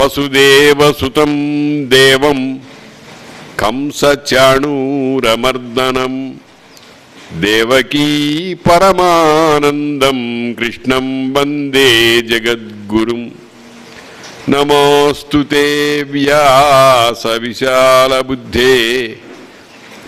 వసుదేవసుతం దేవం కంసచాణూరమర్దనం దేవకీ పరమానందం కృష్ణం వందే జగద్గురుం. నమోస్తుతే వ్యాస విశాలబుద్ధే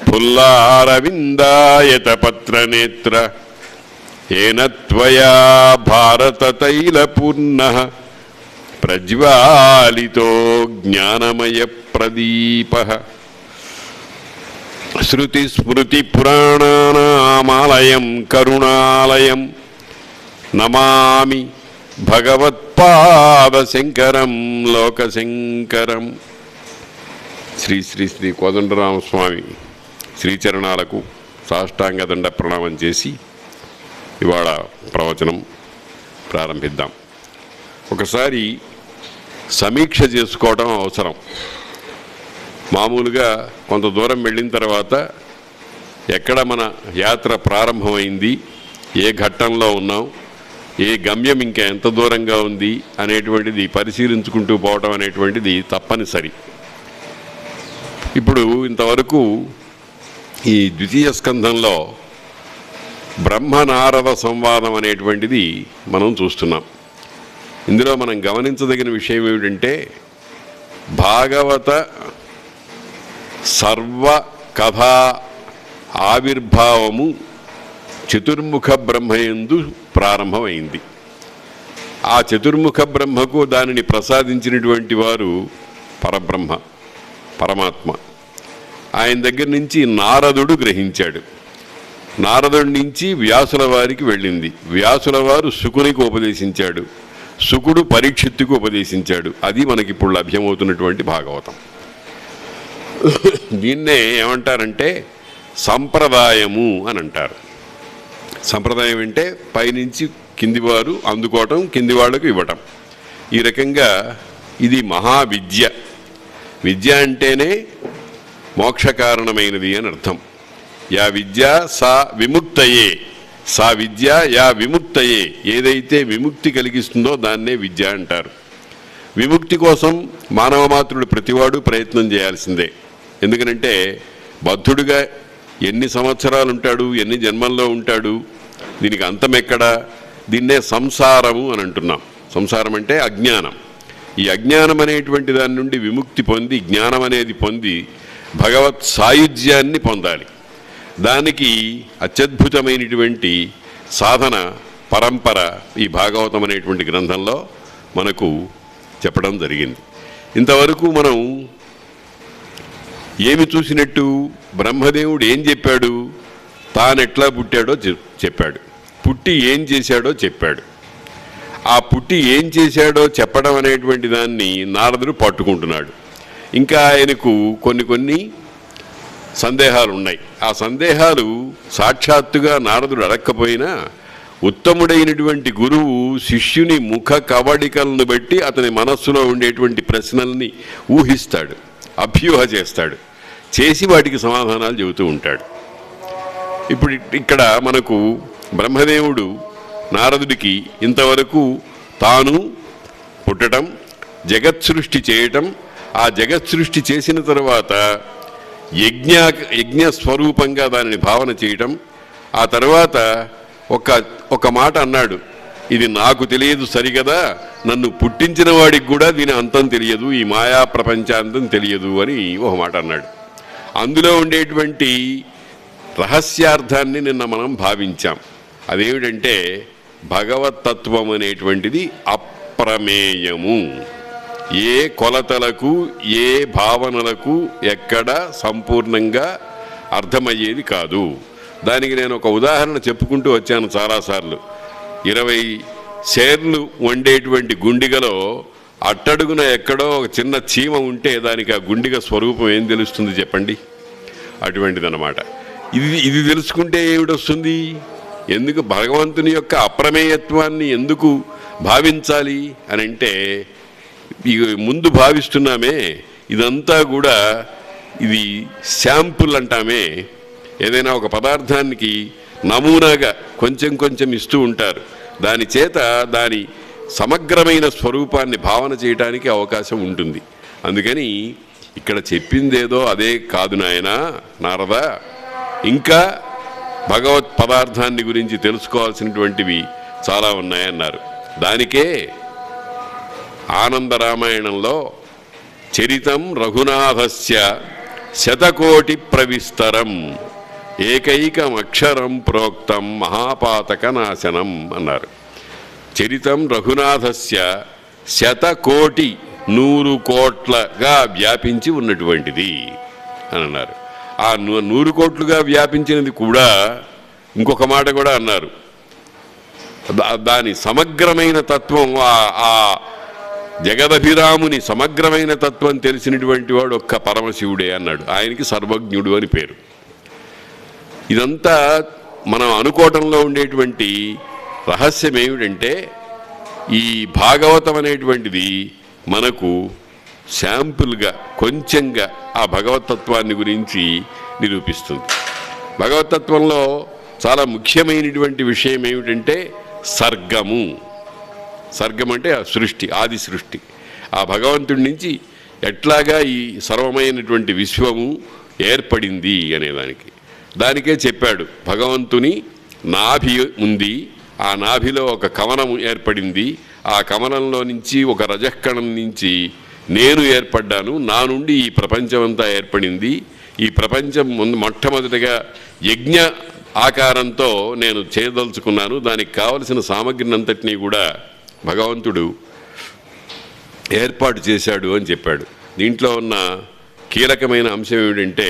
పుల్లారవిందాయత పత్రనేత్ర ఏన త్వయా భారతతైలపూర్ణః ప్రజ్వాలితో జ్ఞానమయ ప్రదీపః. శృతిస్మృతిపురాణానామాలయం కరుణాలయం నమామి భగవత్పాదశంకరం లోకశంకరం. శ్రీ శ్రీ శ్రీ కోదండరామస్వామి శ్రీచరణాలకు సాష్టాంగదండ ప్రణామం చేసి ఇవాళ ప్రవచనం ప్రారంభిద్దాం. ఒకసారి సమీక్ష చేసుకోవడం అవసరం. మామూలుగా కొంత దూరం వెళ్ళిన తర్వాత ఎక్కడ మన యాత్ర ప్రారంభమైంది, ఏ ఘట్టంలో ఉన్నాం, ఏ గమ్యం ఇంకా ఎంత దూరంగా ఉంది అనేటువంటిది పరిశీలించుకుంటూ పోవడం అనేటువంటిది తప్పనిసరి. ఇప్పుడు ఇంతవరకు ఈ ద్వితీయ స్కంధంలో బ్రహ్మనారద సంవాదం అనేటువంటిది మనం చూస్తున్నాం. ఇందులో మనం గమనించదగిన విషయం ఏమిటంటే భాగవత సర్వ కథా ఆవిర్భావము చతుర్ముఖ బ్రహ్మయందు ప్రారంభమైంది. ఆ చతుర్ముఖ బ్రహ్మకు దానిని ప్రసాదించినటువంటి వారు పరబ్రహ్మ, పరమాత్మ. ఆయన దగ్గర నుంచి నారదుడు గ్రహించాడు. నారదుడి నుంచి వ్యాసుల వారికి వెళ్ళింది. వ్యాసుల వారు శుకునికి ఉపదేశించాడు. శుకుడు పరీక్షిత్తుకు ఉపదేశించాడు. అది మనకిప్పుడు లభ్యమవుతున్నటువంటి భాగవతం. దీన్నే ఏమంటారంటే సంప్రదాయము అని అంటారు. సంప్రదాయం అంటే పైనుంచి కిందివారు అందుకోవటం, కింది వాళ్లకు ఇవ్వటం. ఈ రకంగా ఇది మహావిద్య. విద్య అంటేనే మోక్షకారణమైనది అని అర్థం. యా విద్య సా విముక్తయే, సా విద్య యా విముక్తయే, ఏదైతే విముక్తి కలిగిస్తుందో దాన్నే విద్య అంటారు. విముక్తి కోసం మానవమాత్రుడు ప్రతివాడు ప్రయత్నం చేయాల్సిందే. ఎందుకనంటే బద్ధుడుగా ఎన్ని సంవత్సరాలు ఉంటాడు, ఎన్ని జన్మల్లో ఉంటాడు, దీనికి అంతం ఎక్కడా? దీన్నే సంసారము అని అంటున్నాం. సంసారం అంటే అజ్ఞానం. ఈ అజ్ఞానం అనేటువంటి దాని నుండి విముక్తి పొంది జ్ఞానం అనేది పొంది భగవత్ సాయుధ్యాన్ని పొందాలి. దానికి అత్యద్భుతమైనటువంటి సాధన పరంపర ఈ భాగవతం అనేటువంటి గ్రంథంలో మనకు చెప్పడం జరిగింది. ఇంతవరకు మనం ఏమి చూసినట్టు? బ్రహ్మదేవుడు ఏం చెప్పాడు? తానెట్లా పుట్టాడో చెప్పాడు. పుట్టి ఏం చేశాడో చెప్పాడు. ఆ పుట్టి ఏం చేశాడో చెప్పడం అనేటువంటి దాన్ని నారదుడు పట్టుకుంటున్నాడు. ఇంకా ఆయనకు కొన్ని సందేహాలు ఉన్నాయి. ఆ సందేహాలు సాక్షాత్తుగా నారదుడు అడక్కపోయినా ఉత్తముడైనటువంటి గురువు శిష్యుని ముఖ కవళికలను బట్టి అతని మనస్సులో ఉండేటువంటి ప్రశ్నల్ని ఊహిస్తాడు, అభ్యూహ చేస్తాడు, చేసి వాటికి సమాధానాలు చెబుతూ ఉంటాడు. ఇప్పుడు ఇక్కడ మనకు బ్రహ్మదేవుడు నారదుడికి ఇంతవరకు తాను పుట్టడం, జగత్సృష్టి చేయటం, ఆ జగత్సృష్టి చేసిన తర్వాత యజ్ఞ స్వరూపంగా దానిని భావన చేయటం, ఆ తర్వాత ఒక మాట అన్నాడు, ఇది నాకు తెలియదు సరిగదా, నన్ను పుట్టించిన వాడికి కూడా దీని అంతం తెలియదు, ఈ మాయా ప్రపంచాంతం తెలియదు అని ఒక మాట అన్నాడు. అందులో ఉండేటువంటి రహస్యార్థాన్ని నిన్న మనం భావించాం. అదేమిటంటే భగవత్తత్వం అనేటువంటిది అప్రమేయము. ఏ కొలతలకు, ఏ భావనలకు ఎక్కడ సంపూర్ణంగా అర్థమయ్యేది కాదు. దానికి నేను ఒక ఉదాహరణ చెప్పుకుంటూ వచ్చాను చాలాసార్లు. 20 షేర్లు వండేటువంటి గుండిగలో అట్టడుగున ఎక్కడో ఒక చిన్న చీమ ఉంటే దానికి ఆ గుండిగ స్వరూపం ఏం తెలుస్తుంది చెప్పండి? అటువంటిదన్నమాట. ఇది తెలుసుకుంటే ఏమిటొస్తుంది? ఎందుకు భగవంతుని యొక్క అప్రమేయత్వాన్ని ఎందుకు భావించాలి అని అంటే, ముందు భావిస్తున్నామే ఇదంతా కూడా ఇది శాంపుల్ అంటామే. ఏదైనా ఒక పదార్థానికి నమూనాగా కొంచెం కొంచెం ఇస్తూ ఉంటారు. దాని చేత దాని సమగ్రమైన స్వరూపాన్ని భావన చేయడానికి అవకాశం ఉంటుంది. అందుకని ఇక్కడ చెప్పిందేదో అదే కాదు నాయనా నారద, ఇంకా భగవత్ పదార్థాన్ని గురించి తెలుసుకోవాల్సినటువంటివి చాలా ఉన్నాయన్నారు. దానికే ఆనంద రామాయణంలో చరితం రఘునాథస్య శతకోటి ప్రవిస్తరం ఏకైకం అక్షరం ప్రోక్తం మహాపాతక నాశనం అన్నారు. చరితం రఘునాథస్య శతకోటి 100 కోట్లగా వ్యాపించి ఉన్నటువంటిది అని అన్నారు. ఆ 100 కోట్లుగా వ్యాపించినది కూడా ఇంకొక మాట కూడా అన్నారు. దాని సమగ్రమైన తత్వం, ఆ జగదభిరాముని సమగ్రమైన తత్వం తెలిసినటువంటి వాడు ఒక్క పరమశివుడే అన్నాడు. ఆయనకి సర్వజ్ఞుడు అని పేరు. ఇదంతా మనం అనుకోవటంలో ఉండేటువంటి రహస్యం ఏమిటంటే, ఈ భాగవతం అనేటువంటిది మనకు శాంపుల్గా కొంచెంగా ఆ భగవతత్వాన్ని గురించి నిరూపిస్తుంది. భగవతత్వంలో చాలా ముఖ్యమైనటువంటి విషయం ఏమిటంటే సర్గము. సర్గం అంటే ఆ సృష్టి, ఆది సృష్టి. ఆ భగవంతుడి నుంచి ఎట్లాగా ఈ సర్వమైనటువంటి విశ్వము ఏర్పడింది అనేదానికి. దానికే చెప్పాడు, భగవంతుని నాభి ఉంది, ఆ నాభిలో ఒక కవనం ఏర్పడింది, ఆ కవనంలో నుంచి ఒక రజఃకణం నుంచి నేను ఏర్పడ్డాను, నా నుండి ఈ ప్రపంచమంతా ఏర్పడింది. ఈ ప్రపంచం మొట్టమొదటిగా యజ్ఞ ఆకారంతో నేను చేయదలుచుకున్నాను, దానికి కావలసిన సామగ్రిని అంతటినీ కూడా భగవంతుడు ఏర్పాటు చేశాడు అని చెప్పాడు. దీంట్లో ఉన్న కీలకమైన అంశం ఏమిటంటే,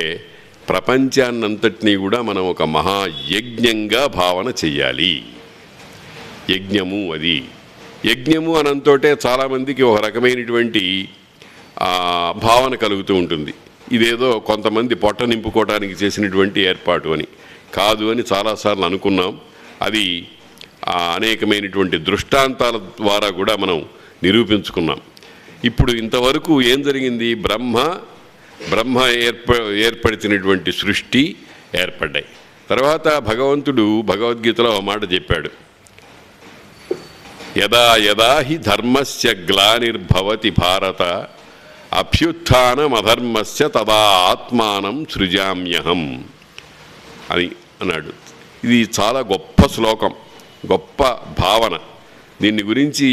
ప్రపంచాన్నంతటినీ కూడా మనం ఒక మహాయజ్ఞంగా భావన చెయ్యాలి. యజ్ఞము అది. యజ్ఞము అనంతోటే చాలామందికి ఒక రకమైనటువంటి భావన కలుగుతూ ఉంటుంది. ఇదేదో కొంతమంది పొట్ట నింపుకోవడానికి చేసినటువంటి ఏర్పాటు అని. కాదు అని చాలాసార్లు అనుకున్నాం. అది అనేకమైనటువంటి దృష్టాంతాల ద్వారా కూడా మనం నిరూపించుకున్నాం. ఇప్పుడు ఇంతవరకు ఏం జరిగింది? బ్రహ్మ ఏర్పడినటువంటి సృష్టి ఏర్పడ్డాయి. తర్వాత భగవంతుడు భగవద్గీతలో ఒక మాట చెప్పాడు, యదా యదా హి ధర్మస్య గ్లానిర్భవతి భారత అభ్యుత్థానమధర్మస్య తదా ఆత్మానం సృజామ్యహం అని అన్నాడు. ఇది చాలా గొప్ప శ్లోకం, గొప్ప భావన. దీన్ని గురించి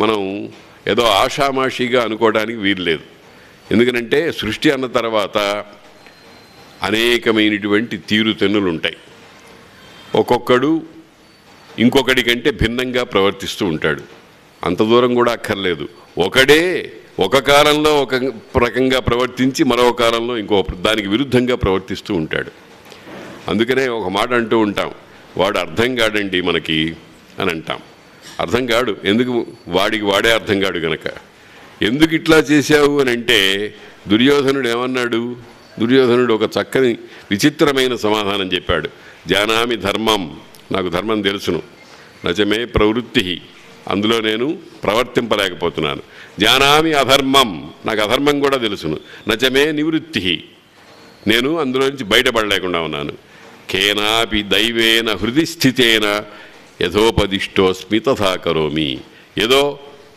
మనం ఏదో ఆషామాషిగా అనుకోవడానికి వీల్లేదు. ఎందుకనంటే సృష్టి అన్న తర్వాత అనేకమైనటువంటి తీరుతెన్నులు ఉంటాయి. ఒక్కొక్కడు ఇంకొకడి కంటే భిన్నంగా ప్రవర్తిస్తూ ఉంటాడు. అంత దూరం కూడా అక్కర్లేదు. ఒకడే ఒక కాలంలో ఒక రకంగా ప్రవర్తించి మరో కాలంలో ఇంకో దానికి విరుద్ధంగా ప్రవర్తిస్తూ ఉంటాడు. అందుకనే ఒక మాట అంటూ ఉంటాం, వాడు అర్థం కాడండి మనకి అని అంటాం. అర్థం కాడు. ఎందుకు? వాడికి వాడే అర్థం కాడు గనక. ఎందుకు ఇట్లా చేశావు అని అంటే, దుర్యోధనుడు ఏమన్నాడు? దుర్యోధనుడు ఒక చక్కని విచిత్రమైన సమాధానం చెప్పాడు. జానామి ధర్మం, నాకు ధర్మం తెలుసును, నచమే ప్రవృత్తి, అందులో నేను ప్రవర్తింపలేకపోతున్నాను. జానామి అధర్మం, నాకు అధర్మం కూడా తెలుసును, నచమే నివృత్తి, నేను అందులో నుంచి బయటపడలేకుండా ఉన్నాను. కేనాపి దైవేన హృది స్థితేన యథోపదిష్టోస్మి తథా కరోమి. ఏదో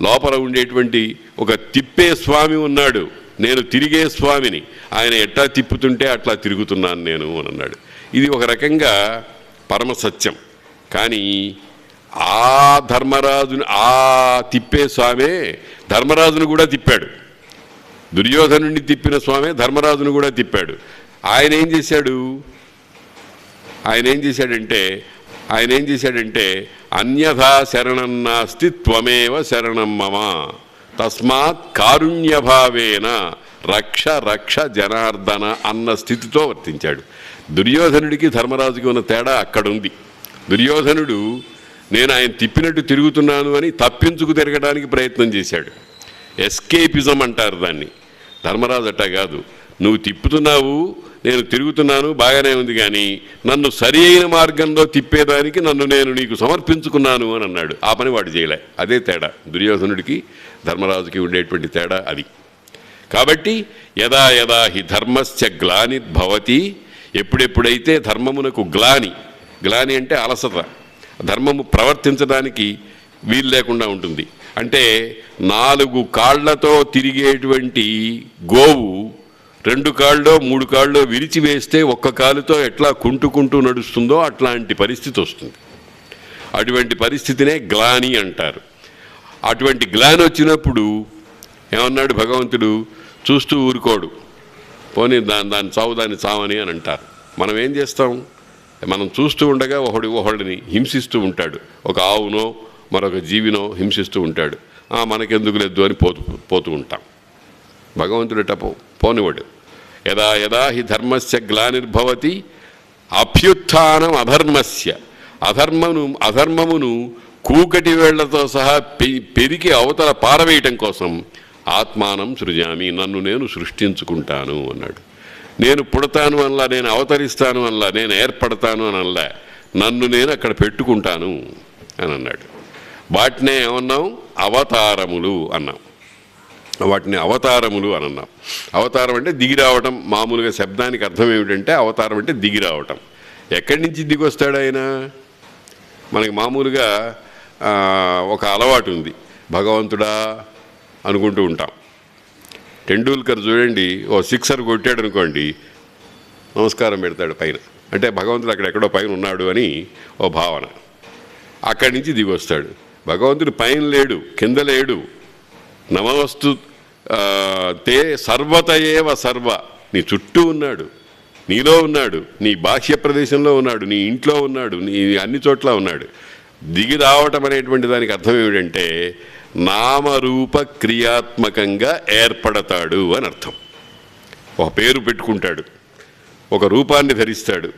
లోపల ఉండేటువంటి ఒక తిప్పే స్వామి ఉన్నాడు, నేను తిరిగే స్వామిని, ఆయన ఎట్లా తిప్పుతుంటే అట్లా తిరుగుతున్నాను నేను అని అన్నాడు. ఇది ఒక రకంగా పరమసత్యం. కానీ ఆ ధర్మరాజుని, ఆ తిప్పే స్వామే ధర్మరాజును కూడా తిప్పాడు. దుర్యోధనుడిని తిప్పిన స్వామే ధర్మరాజును కూడా తిప్పాడు. ఆయన ఏం చేశాడంటే అన్యథా శరణం నాస్తి త్వమేవ శరణం మమ తస్మాత్ కారుణ్యభావేన రక్ష రక్ష జనార్దన అన్న స్థితితో వర్తించాడు. దుర్యోధనుడికి ధర్మరాజుకి ఉన్న తేడా అక్కడుంది. దుర్యోధనుడు నేను ఆయన తిప్పినట్టు తిరుగుతున్నాను అని తప్పించుకు తిరగడానికి ప్రయత్నం చేశాడు. ఎస్కేపిజం అంటారు దాన్ని. ధర్మరాజు అట్టా కాదు, నువ్వు తిప్పుతున్నావు, నేను తిరుగుతున్నాను, బాగానే ఉంది, కానీ నన్ను సరి అయిన మార్గంలో తిప్పేదానికి నేను నీకు సమర్పించుకున్నాను అని అన్నాడు. ఆ పని వాడు చేయలే. అదే తేడా దుర్యోధనుడికి ధర్మరాజుకి ఉండేటువంటి తేడా అది. కాబట్టి యదా యదా హి ధర్మస్య గ్లానిర్భవతి, ఎప్పుడెప్పుడైతే ధర్మమునకు గ్లాని అంటే అలసత, ధర్మము ప్రవర్తించడానికి వీలు లేకుండా ఉంటుంది. అంటే 4 కాళ్లతో తిరిగేటువంటి గోవు 2 కాళ్ళో 3 కాళ్ళో విరిచివేస్తే ఒక్క కాలుతో ఎట్లా కుంటుకుంటూ నడుస్తుందో అట్లాంటి పరిస్థితి వస్తుంది. అటువంటి పరిస్థితినే గ్లాని అంటారు. అటువంటి గ్లాని వచ్చినప్పుడు ఏమన్నాడు భగవంతుడు, చూస్తూ ఊరుకోడు, పోనీ దాన్ని చావని అని అంటారు. మనం ఏం చేస్తాం, మనం చూస్తూ ఉండగా ఒకడిని హింసిస్తూ ఉంటాడు, ఒక ఆవునో మరొక జీవినో హింసిస్తూ ఉంటాడు. మనకెందుకు లేదు అని పోతూ ఉంటాం. భగవంతుడట పోనివాడు. యదా యదా హి ధర్మస్య గ్లానిర్భవతి అభ్యుత్థానం అధర్మస్య, అధర్మమును కూకటి వేళ్లతో సహా పెరికి అవతల పారవేయటం కోసం ఆత్మానం సృజామి, నన్ను నేను సృష్టించుకుంటాను అన్నాడు. నేను పుడతాను అనలా, నేను అవతరిస్తాను అనలా, నేను ఏర్పడతాను అని అనలా, నన్ను నేను అక్కడ పెట్టుకుంటాను అని అన్నాడు. వాటినే ఏమన్నాం, అవతారములు అన్నాం. వాటిని అవతారములు అని అన్నాం. అవతారం అంటే దిగి రావటం. మామూలుగా శబ్దానికి అర్థం ఏమిటంటే అవతారం అంటే దిగి రావటం. ఎక్కడి నుంచి దిగి వస్తాడు ఆయన? మనకి మామూలుగా ఒక అలవాటు ఉంది, భగవంతుడా అనుకుంటూ ఉంటాం. టెండూల్కర్ చూడండి, ఓ 6 కొట్టాడు అనుకోండి, నమస్కారం పెడతాడు పైన, అంటే భగవంతుడు అక్కడెక్కడో పైన ఉన్నాడు అని ఓ భావన. అక్కడి నుంచి దిగి వస్తాడు. భగవంతుడు పైన లేడు, కింద లేడు. నమస్తు తే సర్వత ఏవ సర్వ, నీ చుట్టూ ఉన్నాడు, నీలో ఉన్నాడు, నీ బాహ్య ప్రదేశంలో ఉన్నాడు, నీ ఇంట్లో ఉన్నాడు, నీ అన్ని చోట్ల ఉన్నాడు. దిగి రావటం అనేటువంటి దానికి అర్థం ఏమిటంటే నామరూప క్రియాత్మకంగా ఏర్పడతాడు అని అర్థం. ఒక పేరు పెట్టుకుంటాడు, ఒక రూపాన్ని ధరిస్తాడు,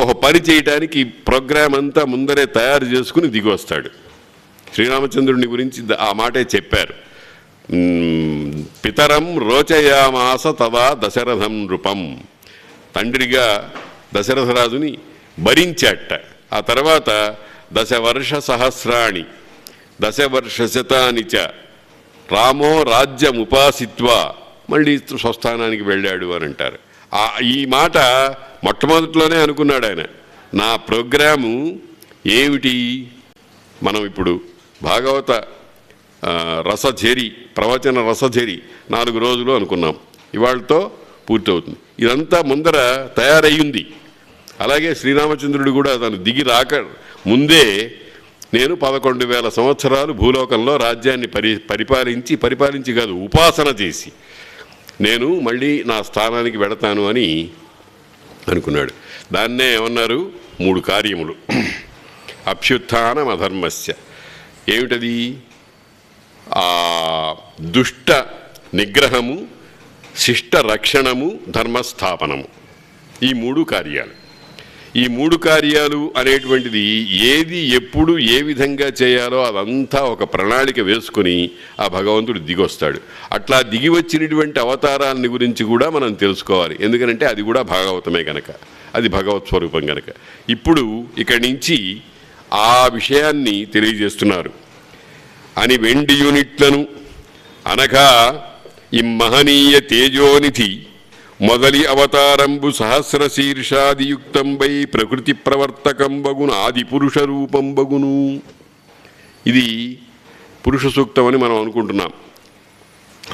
ఒక పని చేయటానికి ప్రోగ్రాం అంతా ముందరే తయారు చేసుకుని దిగి వస్తాడు. శ్రీరామచంద్రుని గురించి ఆ మాటే చెప్పారు. పితరం రోచయామాస తదా దశరథం నృపం, తండ్రిగా దశరథరాజుని భరించాట. ఆ తర్వాత 10 వర్ష సహస్రాణి 10 వర్ష శతాని చ రామో రాజ్యముపాసిత్వా, మళ్ళీ స్వస్థానానికి వెళ్ళాడు అని అంటారు. ఈ మాట మొట్టమొదట్లోనే అనుకున్నాడు ఆయన. నా ప్రోగ్రాము ఏమిటి? మనం ఇప్పుడు భాగవత రసఝరి, ప్రవచన రసఝరి 4 రోజులు అనుకున్నాం, ఇవాళతో పూర్తవుతుంది. ఇదంతా ముందర తయారయ్యింది. అలాగే శ్రీరామచంద్రుడు కూడా తను దిగి రాక ముందే నేను 11,000 సంవత్సరాలు భూలోకంలో రాజ్యాన్ని పరిపాలించి కాదు, ఉపాసన చేసి నేను మళ్ళీ నా స్థానానికి వెడతాను అని అనుకున్నాడు. దాన్నే ఏమన్నారు, 3 కార్యములు. అభ్యుత్థానం అధర్మస్య, ఏమిటది? దుష్ట నిగ్రహము, శిష్ట రక్షణము, ధర్మస్థాపనము. ఈ 3 కార్యాలు. ఈ 3 కార్యాలు అనేటువంటిది ఏది ఎప్పుడు ఏ విధంగా చేయాలో అదంతా ఒక ప్రణాళిక వేసుకొని ఆ భగవంతుడు దిగొస్తాడు. అట్లా దిగి వచ్చినటువంటి అవతారాలని గురించి కూడా మనం తెలుసుకోవాలి. ఎందుకంటే అది కూడా భాగవతమే కనుక, అది భగవత్ స్వరూపం కనుక. ఇప్పుడు ఇక్కడి నుంచి ఆ విషయాన్ని తెలియజేస్తున్నారు. అని 2 యూనిట్లను అనగా ఇమ్మహనీయ తేజోనిధి మొదలి అవతారంబు సహస్రశీర్షాదియుక్తంబై ప్రకృతి ప్రవర్తకంబగును ఆది పురుష రూపంబగును. ఇది పురుష సూక్తం అని మనం అనుకుంటున్నాం.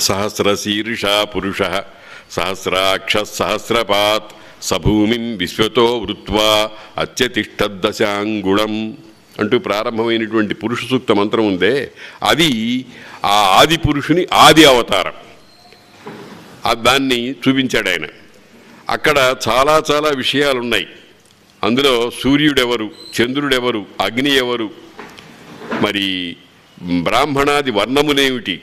సహస్రశీర్ష పురుష సహస్రాక్ష సహస్రపాత్ సభూమిం విశ్వతో వృత్వా అత్యతిష్టద్దశాంగుళం అంటూ ప్రారంభమైనటువంటి పురుష సూక్త మంత్రం ఉందే, అది ఆ ఆది పురుషుని ఆది అవతారం. దాన్ని చూపించాడు ఆయన. అక్కడ చాలా చాలా విషయాలు ఉన్నాయి. అందులో సూర్యుడెవరు, చంద్రుడెవరు, అగ్ని ఎవరు, మరి బ్రాహ్మణాది వర్ణములేమిటి,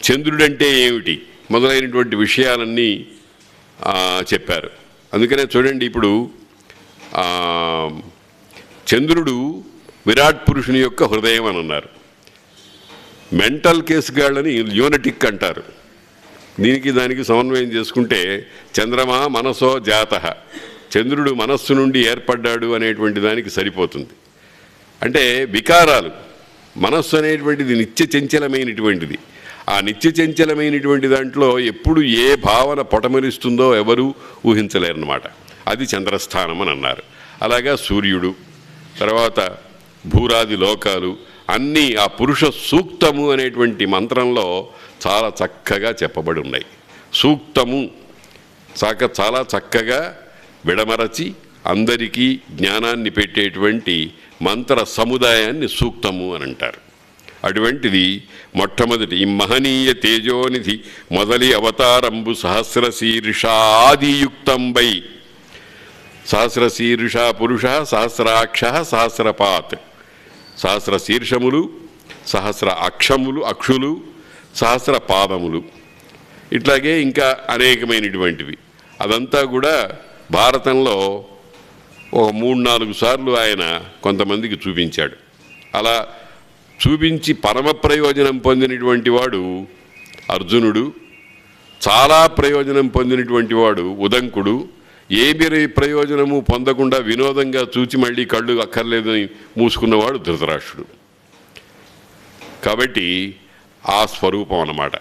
చంద్రుడంటే ఏమిటి మొదలైనటువంటి విషయాలన్నీ చెప్పారు. అందుకనే చూడండి, ఇప్పుడు చంద్రుడు విరాట్ పురుషుని యొక్క హృదయం అని అన్నారు. మెంటల్ కేసు గాళ్ళని ల్యూనటిక్ అంటారు. దానికి సమన్వయం చేసుకుంటే చంద్రమా మనసో జాతః, చంద్రుడు మనస్సు నుండి ఏర్పడ్డాడు అనేటువంటి దానికి సరిపోతుంది. అంటే వికారాలు, మనస్సు అనేటువంటిది నిత్య చంచలమైనటువంటిది. ఆ నిత్య చంచలమైనటువంటి దాంట్లో ఎప్పుడు ఏ భావన పొటమరిస్తుందో ఎవరూ ఊహించలేరన్నమాట. అది చంద్రస్థానం అని అన్నారు. అలాగా సూర్యుడు, తర్వాత భూరాది లోకాలు, అన్నీ ఆ పురుష సూక్తము అనేటువంటి మంత్రంలో చాలా చక్కగా చెప్పబడి ఉన్నాయి. సూక్తము చాలా చక్కగా విడమరచి అందరికీ జ్ఞానాన్ని పెట్టేటువంటి మంత్ర సముదాయాన్ని సూక్తము అని అంటారు. అటువంటిది మొట్టమొదటి ఈ మహనీయ తేజోనిధి మొదలి అవతారంబు సహస్రశీర్షాదియుక్తంబై. సహస్రశీర్ష పురుష, సహస్రాక్ష, సహస్రపాత్, సహస్ర శీర్షములు, సహస్ర అక్షులు, సహస్ర పాదములు, ఇట్లాగే ఇంకా అనేకమైనటువంటివి. అదంతా కూడా భారతంలో ఒక 3-4 సార్లు ఆయన కొంతమందికి చూపించాడు. అలా చూపించి పరమ ప్రయోజనం పొందినటువంటి వాడు అర్జునుడు, చాలా ప్రయోజనం పొందినటువంటి వాడు ఉదంకుడు, ఏమి ప్రయోజనము పొందకుండా వినోదంగా చూచి మళ్ళీ కళ్ళు అక్కర్లేదని మూసుకున్నవాడు ధృతరాష్ట్రుడు. కాబట్టి ఆ స్వరూపం అన్నమాట.